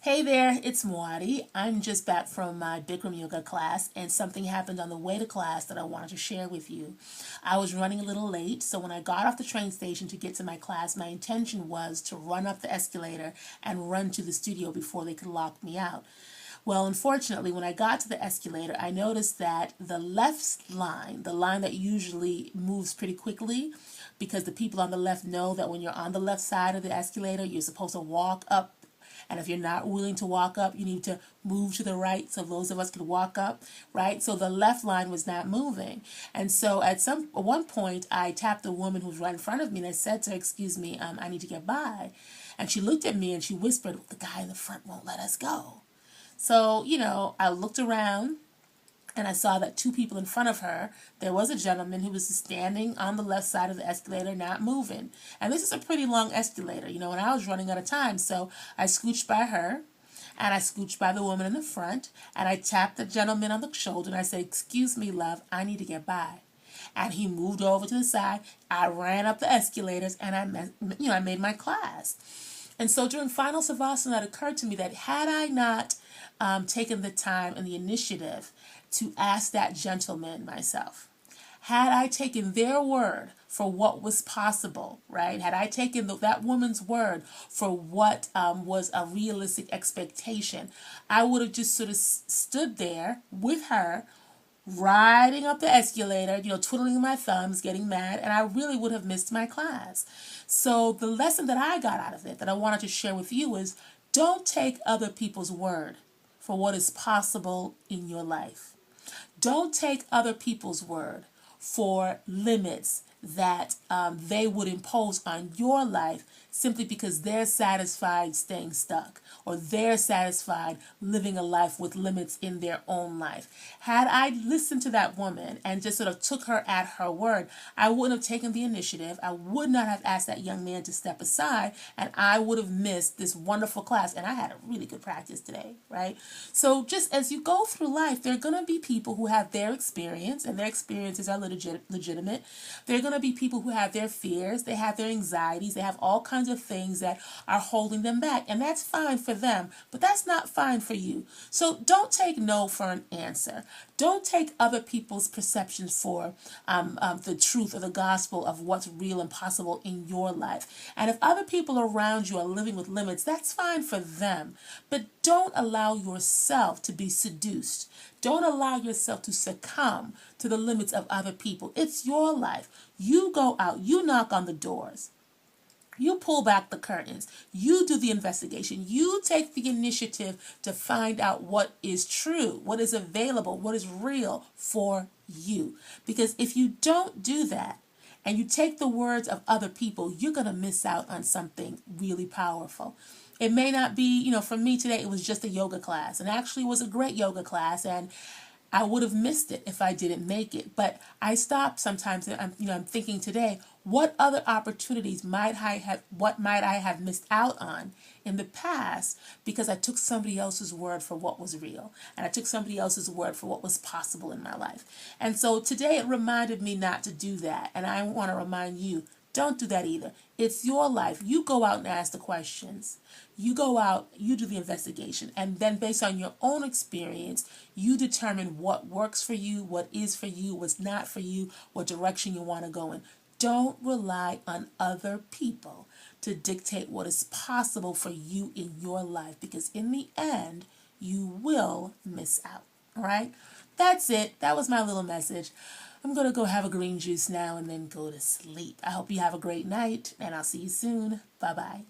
Hey there, it's Muadi. I'm just back from my Bikram yoga class, and something happened on the way to class that I wanted to share with you. I was running a little late, so when I got off the train station to get to my class, my intention was to run up the escalator and run to the studio before they could lock me out. Well, unfortunately, when I got to the escalator, I noticed that the left line, the line that usually moves pretty quickly, because the people on the left know that when you're on the left side of the escalator, you're supposed to walk up, and if you're not willing to walk up, you need to move to the right so those of us could walk up, right? So the left line was not moving. And so at one point, I tapped the woman who was right in front of me and I said to her, "Excuse me, I need to get by." And she looked at me and she whispered, "The guy in the front won't let us go." So, I looked around and I saw that two people in front of her, there was a gentleman who was standing on the left side of the escalator, not moving. And this is a pretty long escalator, and I was running out of time. So I scooched by her and I scooched by the woman in the front and I tapped the gentleman on the shoulder and I said, "Excuse me, love, I need to get by." And he moved over to the side. I ran up the escalators and I made my class. And so during final savasana, it occurred to me that had I not taken the time and the initiative to ask that gentleman myself, had I taken their word for what was possible, right? Had I taken that woman's word for what was a realistic expectation, I would have just sort of stood there with her, riding up the escalator, twiddling my thumbs, getting mad, and I really would have missed my class. So the lesson that I got out of it that I wanted to share with you is don't take other people's word for what is possible in your life. Don't take other people's word for limits that they would impose on your life simply because they're satisfied staying stuck or they're satisfied living a life with limits in their own life. Had I listened to that woman and just sort of took her at her word, I wouldn't have taken the initiative. I would not have asked that young man to step aside, and I would have missed this wonderful class. And I had a really good practice today, right? So just as you go through life, there are going to be people who have their experience, and their experiences are legitimate. There are going to be people who have their fears, they have their anxieties, they have all kinds of things that are holding them back, and that's fine for them, but that's not fine for you. So don't take no for an answer. Don't take other people's perceptions for the truth or the gospel of what's real and possible in your life. And if other people around you are living with limits, that's fine for them, but don't allow yourself to be seduced. Don't allow yourself to succumb to the limits of other people. It's your life. You go out, you knock on the doors. You pull back the curtains. You do the investigation. You take the initiative to find out what is true, what is available, what is real for you. Because if you don't do that and you take the words of other people, you're going to miss out on something really powerful. It may not be, for me today, it was just a yoga class, and actually it was a great yoga class, and I would have missed it if I didn't make it. But I stop sometimes and I'm thinking today, what other opportunities might I have missed out on in the past because I took somebody else's word for what was real, and I took somebody else's word for what was possible in my life. And so today it reminded me not to do that, and I want to remind you, don't do that either. It's your life. You go out and ask the questions. You go out, you do the investigation, and then based on your own experience, you determine what works for you, what is for you, what's not for you, what direction you want to go in. Don't rely on other people to dictate what is possible for you in your life, because in the end, you will miss out. All right? That's it. That was my little message. I'm going to go have a green juice now and then go to sleep. I hope you have a great night, and I'll see you soon. Bye-bye.